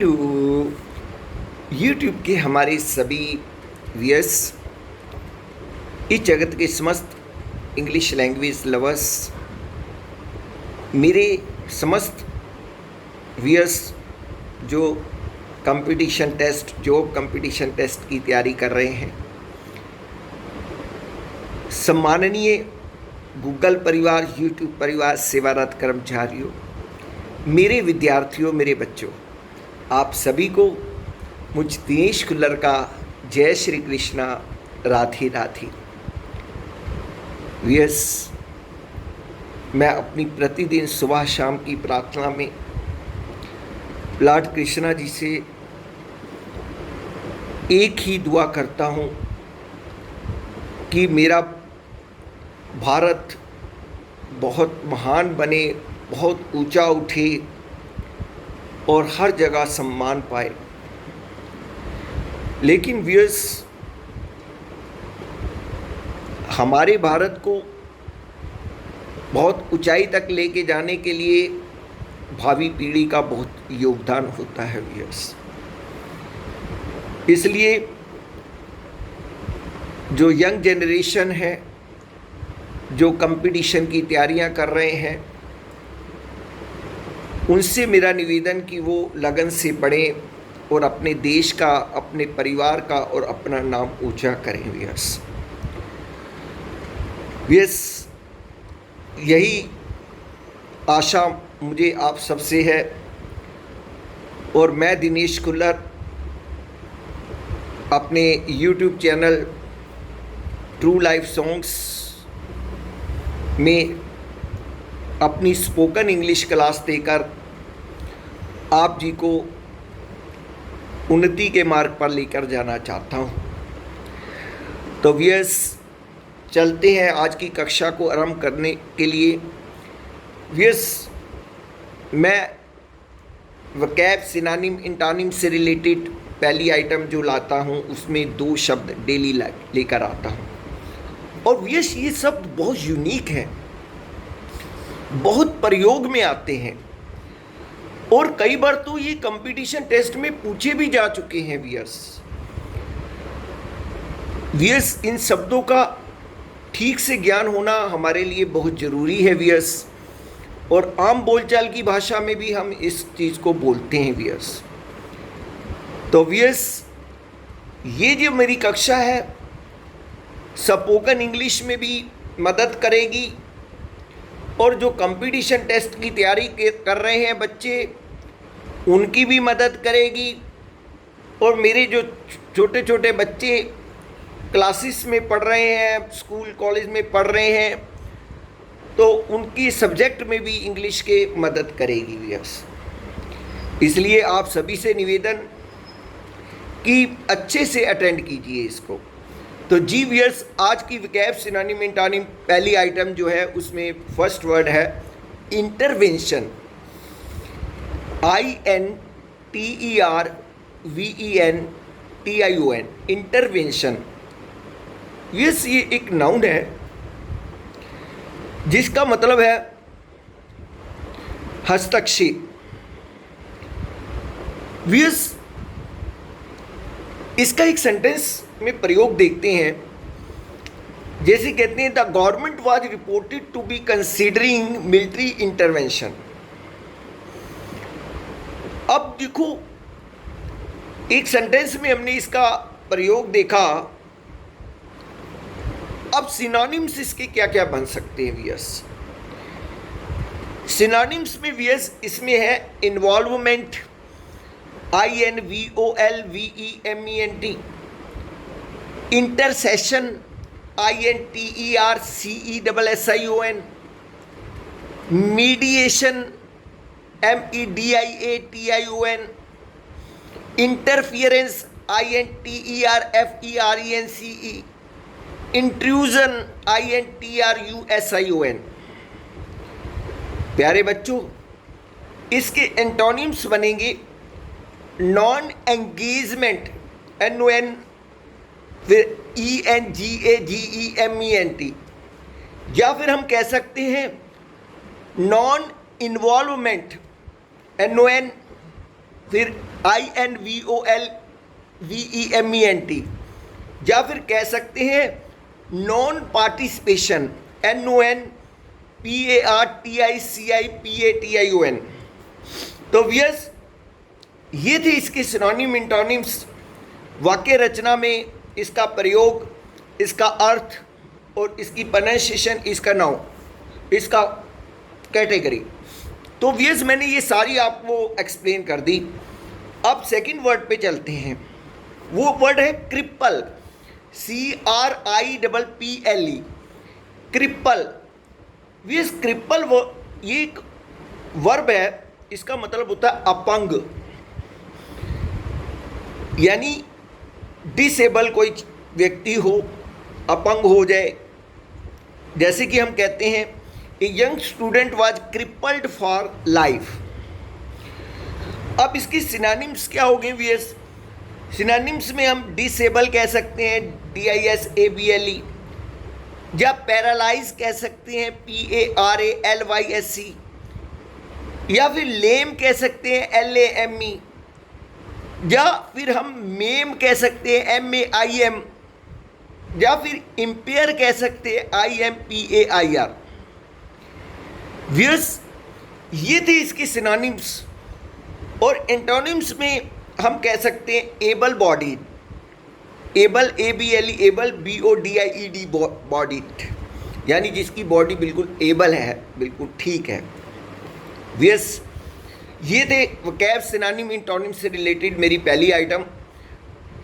To YouTube के हमारे सभी व्यूअर्स, इस जगत के समस्त इंग्लिश लैंग्वेज लवर्स, मेरे समस्त व्यूअर्स जो competition test job competition test की तैयारी कर रहे हैं, सम्माननीय गूगल परिवार, यूट्यूब परिवार, सेवारत कर्मचारियों, मेरे विद्यार्थियों, मेरे बच्चों, आप सभी को मुझ दिनेश खुल्लर का जय श्री कृष्णा, राधे राधे। व्यूअर्स, मैं अपनी प्रतिदिन सुबह शाम की प्रार्थना में लॉर्ड कृष्णा जी से एक ही दुआ करता हूँ कि मेरा भारत बहुत महान बने, बहुत ऊंचा उठे और हर जगह सम्मान पाए। लेकिन व्यूअर्स, हमारे भारत को बहुत ऊंचाई तक लेके जाने के लिए भावी पीढ़ी का बहुत योगदान होता है व्यूअर्स। इसलिए जो यंग जनरेशन है, जो कंपटीशन की तैयारियां कर रहे हैं, उनसे मेरा निवेदन कि वो लगन से पढ़ें और अपने देश का, अपने परिवार का और अपना नाम ऊंचा करें व्यूअर्स। यही आशा मुझे आप सबसे है और मैं दिनेश खुल्लर अपने YouTube channel true life songs में अपनी स्पोकन इंग्लिश क्लास देकर आप जी को उन्नति के मार्ग पर लेकर जाना चाहता हूँ। तो व्यूअर्स, चलते हैं आज की कक्षा को आरंभ करने के लिए। व्यूअर्स, मैं वकैब, सिनोनिम, इंटोनिम से रिलेटेड पहली आइटम जो लाता हूँ उसमें 2 शब्द डेली लेकर आता हूँ। और व्यूअर्स, ये शब्द बहुत यूनिक हैं, बहुत प्रयोग में आते हैं और कई बार तो ये कंपटीशन टेस्ट में पूछे भी जा चुके हैं व्यूअर्स। इन शब्दों का ठीक से ज्ञान होना हमारे लिए बहुत ज़रूरी है व्यूअर्स, और आम बोलचाल की भाषा में भी हम इस चीज़ को बोलते हैं व्यूअर्स। तो व्यूअर्स, ये जो मेरी कक्षा है स्पोकन इंग्लिश में भी मदद करेगी और जो कंपटीशन टेस्ट की तैयारी कर रहे हैं बच्चे, उनकी भी मदद करेगी। और मेरे जो छोटे छोटे बच्चे क्लासेस में पढ़ रहे हैं, स्कूल कॉलेज में पढ़ रहे हैं, तो उनकी सब्जेक्ट में भी इंग्लिश के मदद करेगी व्यूअर्स। इसलिए आप सभी से निवेदन कि अच्छे से अटेंड कीजिए इसको। तो जी व्यूअर्स, आज की वकैब, सिनोनिम, इंटोनिम पहली आइटम जो है उसमें फर्स्ट वर्ड है इंटरवेंशन। INTERVENTION, intervention. व्यूअर्स, ये एक नाउन है जिसका मतलब है हस्तक्षेप। व्यूअर्स, इसका एक सेंटेंस में प्रयोग देखते हैं, जैसे कहते हैं the government was reported to be considering military intervention. अब देखो, एक सेंटेंस में हमने इसका प्रयोग देखा, अब सिनोनिम्स इसके क्या क्या बन सकते हैं व्यूअर्स। सिनोनिम्स में व्यूअर्स इसमें है involvement, INVOLVEMENT, intercession, INTERCESSION, mediation, MEDIATION, interference, INTERFERENCE, intrusion, INTRUSION। प्यारे बच्चों, इसके एंटोनिम्स बनेंगे नॉन एंगेजमेंट, NON, फिर ENGAGEMENT, या फिर हम कह सकते हैं नॉन इन्वॉल्वमेंट, NON, फिर INVOLVEMENT, या फिर कह सकते हैं नॉन पार्टिसिपेशन, NONPARTICIPATION। तो व्यस ये थे इसके सिनोनिम इंटोनिम्स, वाक्य रचना में इसका प्रयोग, इसका अर्थ और इसकी प्रोनाउंसिएशन, इसका नाउन, इसका कैटेगरी। तो व्यस मैंने ये सारी आपको एक्सप्लेन कर दी। अब सेकंड वर्ड पे चलते हैं। वो वर्ड है क्रिप्पल, CRIPPLE, क्रिप्पल। व्यस क्रिप्पल ये एक वर्ब है, इसका मतलब होता है अपंग, यानी डिसेबल कोई व्यक्ति हो, अपंग हो जाए। जैसे कि हम कहते हैं a young student was crippled for life. अब इसकी सिनोनिम्स क्या हो गए व्यस? सिनोनिम्स में हम डिसेबल कह सकते हैं, DISABLE, या पैरालाइज कह सकते हैं, PARALYSE, या फिर लेम कह सकते हैं, LAME, या फिर हम मेम कह सकते हैं, MAIM, या फिर इम्पेयर कह सकते हैं, IMPAIR। व्यस ये थे इसके सिनोनिम्स। और एंटोनिम्स में हम कह सकते हैं able bodied, able ABLE, able BODIED, bodied, यानी जिसकी बॉडी बिल्कुल एबल है, बिल्कुल ठीक है। व्यस ये थे वोकैब सिनोनिम इंटोनिम से रिलेटेड मेरी पहली आइटम।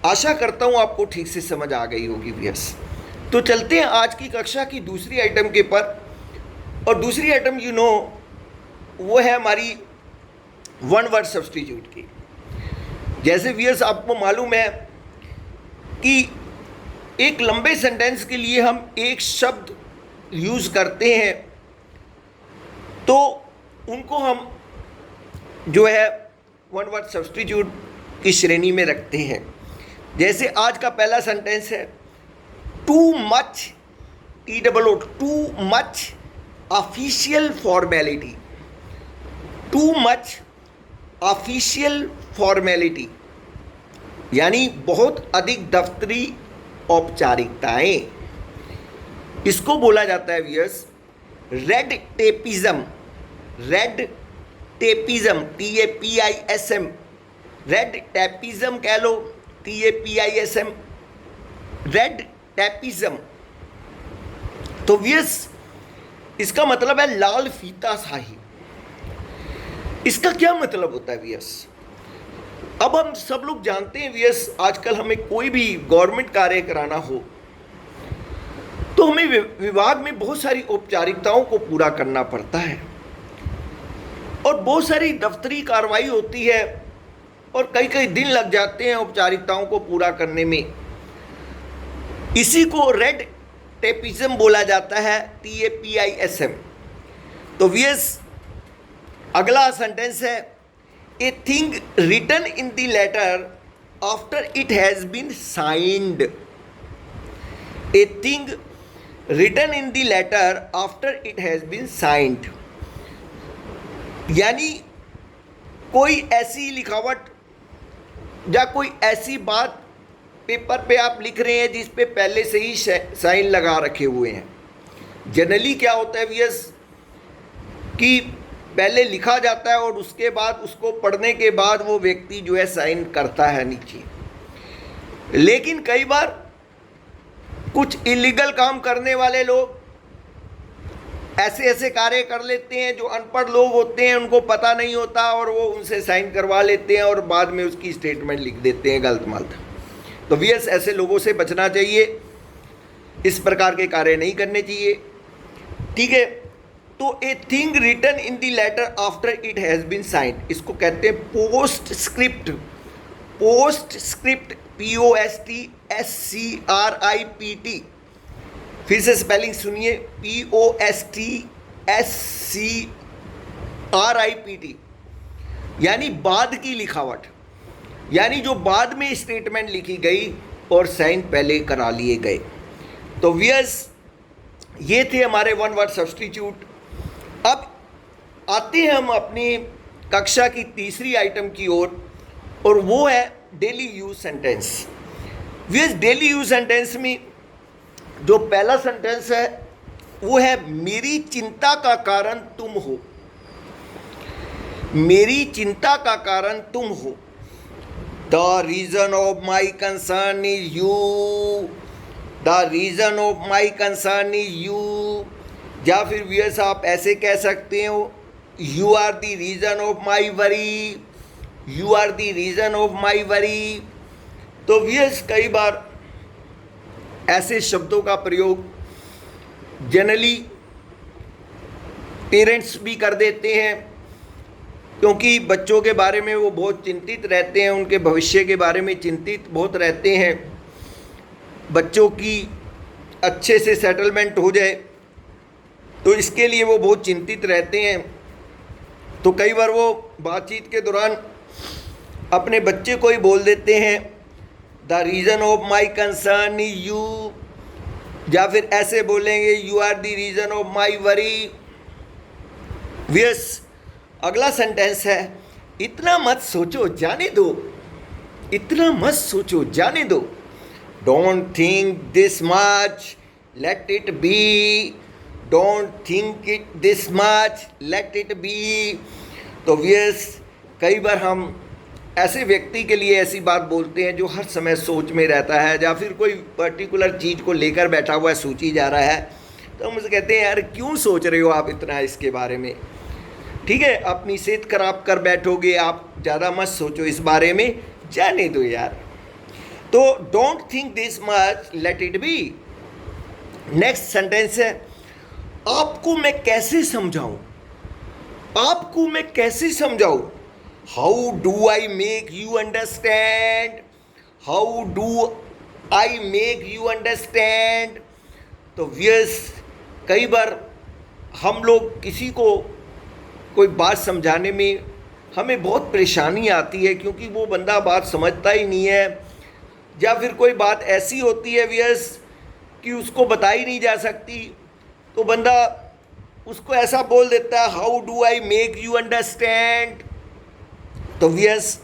आशा करता हूँ आपको ठीक से समझ आ गई होगी व्यस। तो चलते हैं आज की कक्षा की दूसरी आइटम के पर। और दूसरी आइटम वो है हमारी वन वर्ड सब्स्टिट्यूट की। जैसे व्यस आपको मालूम है कि एक लंबे सेंटेंस के लिए हम एक शब्द यूज़ करते हैं, तो उनको हम जो है वन वर्ड सब्स्टिट्यूट की श्रेणी में रखते हैं। जैसे आज का पहला सेंटेंस है too much, TOO, too much official formality, too much official formality, यानी बहुत अधिक दफ्तरी औपचारिकताएं। इसको बोला जाता है व्यस red tapism, red tapism, TAPISM, red tapism कह लो, TAPISM, रेड टेपिज्म। तो व्यस इसका मतलब है लाल फीता शाही। इसका क्या मतलब होता है व्यस? अब हम सब लोग जानते हैं व्यस, आजकल हमें कोई भी गवर्नमेंट कार्य कराना हो तो हमें विभाग में बहुत सारी औपचारिकताओं को पूरा करना पड़ता है और बहुत सारी दफ्तरी कार्रवाई होती है और कई कई दिन लग जाते हैं औपचारिकताओं को पूरा करने में। इसी को रेड टेपिज्म बोला जाता है, TAPISM। तो व्यस अगला सेंटेंस है a thing written in the letter after it has been signed, a thing written in the letter after it has been signed, यानी कोई ऐसी लिखावट या कोई ऐसी बात पेपर पे आप लिख रहे हैं जिस पे पहले से ही साइन लगा रखे हुए हैं। जनरली क्या होता है व्यस कि पहले लिखा जाता है और उसके बाद उसको पढ़ने के बाद वो व्यक्ति जो है साइन करता है नीचे। लेकिन कई बार कुछ इलीगल काम करने वाले लोग ऐसे ऐसे कार्य कर लेते हैं, जो अनपढ़ लोग होते हैं उनको पता नहीं होता और वो उनसे साइन करवा लेते हैं और बाद में उसकी स्टेटमेंट लिख देते हैं गलत मालत। तो व्यस ऐसे लोगों से बचना चाहिए, इस प्रकार के कार्य नहीं करने चाहिए, ठीक है। तो a thing written in the letter after it has been signed, इसको कहते हैं postscript, postscript, POSTSCRIPT। फिर से स्पेलिंग सुनिए, POSTSCRIPT, यानी बाद की लिखावट, यानी जो बाद में स्टेटमेंट लिखी गई और साइन पहले करा लिए गए। तो व्यस ये थे हमारे वन वर्ड सब्स्टिट्यूट। अब आते हैं हम अपनी कक्षा की तीसरी आइटम की ओर, और वो है daily use sentence. Viewers daily use sentence में जो पहला सेंटेंस है वो है मेरी चिंता का कारण तुम हो। मेरी चिंता का कारण तुम हो। The reason of my concern is you. The reason of my concern is you. या फिर वियर्स आप ऐसे कह सकते हो you are the reason of my worry. You are the reason of my worry. तो वियर्स कई बार ऐसे शब्दों का प्रयोग जनरली पेरेंट्स भी कर देते हैं, क्योंकि बच्चों के बारे में वो बहुत चिंतित रहते हैं, उनके भविष्य के बारे में चिंतित बहुत रहते हैं, बच्चों की अच्छे से सेटलमेंट हो जाए, तो इसके लिए वो बहुत चिंतित रहते हैं। तो कई बार वो बातचीत के दौरान अपने बच्चे को ही बोल देते हैं the reason of my concern is you, या फिर ऐसे बोलेंगे you are the reason of my worry. वियस अगला सेंटेंस है इतना मत सोचो जाने दो। इतना मत सोचो जाने दो। Don't think this much let it be. Don't think it this much let it be. तो वियस कई बार हम ऐसे व्यक्ति के लिए ऐसी बात बोलते हैं जो हर समय सोच में रहता है, या फिर कोई पर्टिकुलर चीज़ को लेकर बैठा हुआ है, सोची जा रहा है, तो हम उसे कहते हैं यार क्यों सोच रहे हो आप इतना इसके बारे में। ठीक है, अपनी सेहत खराब कर बैठोगे, आप ज़्यादा मत सोचो इस बारे में, जाने दो यार। तो don't think this much let it be. Next sentence है आपको मैं कैसे समझाऊं। आपको मैं कैसे समझाऊं। How do I make you understand. How do I make you understand. तो वियर्स कई बार हम लोग किसी को कोई बात समझाने में हमें बहुत परेशानी आती है, क्योंकि वो बंदा बात समझता ही नहीं है, या फिर कोई बात ऐसी होती है वियर्स कि उसको बताई नहीं जा सकती, तो बंदा उसको ऐसा बोल देता है how do I make you understand. तो वियर्स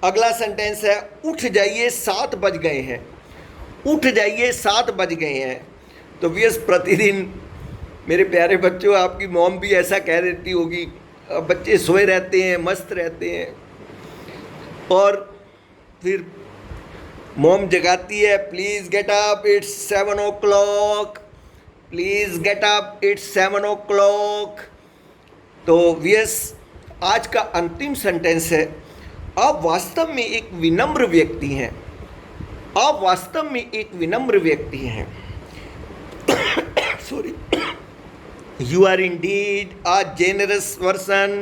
अगला सेंटेंस है उठ जाइए 7 बज गए हैं। उठ जाइए 7 बज गए हैं। तो वियर्स प्रतिदिन मेरे प्यारे बच्चों आपकी मॉम भी ऐसा कह देती होगी, बच्चे सोए रहते हैं, मस्त रहते हैं, और फिर मॉम जगाती है please get up it's 7 o'clock। Please get up it's 7 o'clock। तो वियर्स आज का अंतिम सेंटेंस है आप वास्तव में एक विनम्र व्यक्ति हैं। आप वास्तव में एक विनम्र व्यक्ति हैं। Sorry. You are indeed a generous person.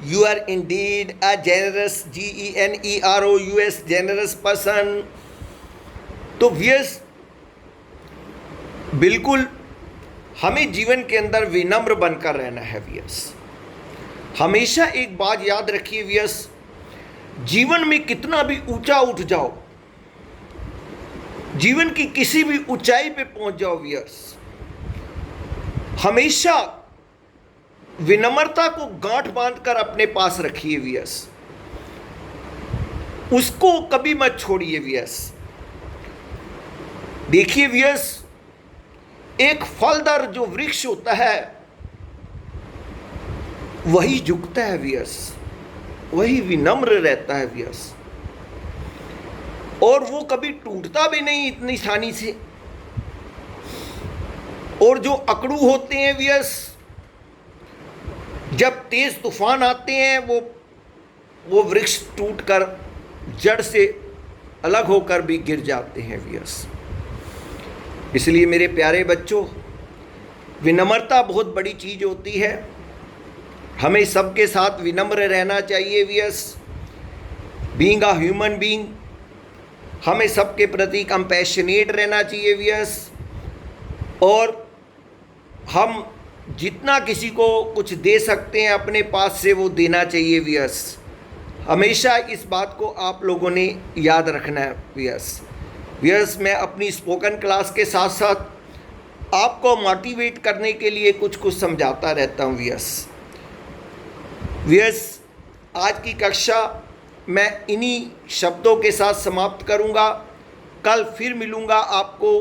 You are indeed a generous, generous, generous person. तो वियर्स बिल्कुल हमें जीवन के अंदर विनम्र बनकर रहना है वियर्स। हमेशा एक बात याद रखिए वियर्स, जीवन में कितना भी ऊंचा उठ जाओ, जीवन की किसी भी ऊंचाई पे पहुंच जाओ वियर्स, हमेशा विनम्रता को गांठ बांधकर अपने पास रखिए वियर्स। उसको कभी मत छोड़िए वियर्स। देखिए वियर्स एक फलदार जो वृक्ष होता है वही झुकता है वियर्स, वही विनम्र रहता है वियर्स, और वो कभी टूटता भी नहीं इतनी आसानी से। और जो अकड़ू होते हैं वियर्स, जब तेज तूफान आते हैं वो वृक्ष टूटकर जड़ से अलग होकर भी गिर जाते हैं वियर्स। इसलिए मेरे प्यारे बच्चों विनम्रता बहुत बड़ी चीज़ होती है। हमें सबके साथ विनम्र रहना चाहिए viewers. Being a human being हमें सबके प्रति कंपैशनेट रहना चाहिए वियर्स। और हम जितना किसी को कुछ दे सकते हैं अपने पास से वो देना चाहिए वियर्स। हमेशा इस बात को आप लोगों ने याद रखना है वियर्स। मैं अपनी स्पोकन क्लास के साथ साथ आपको मोटिवेट करने के लिए कुछ कुछ समझाता रहता हूँ वियर्स। आज की कक्षा मैं इन्हीं शब्दों के साथ समाप्त करूंगा। कल फिर मिलूंगा आपको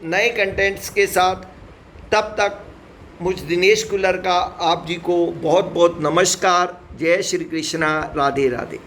नए कंटेंट्स के साथ। तब तक मुझ दिनेश कुल्लर का आप जी को बहुत बहुत नमस्कार। जय श्री कृष्णा, राधे राधे।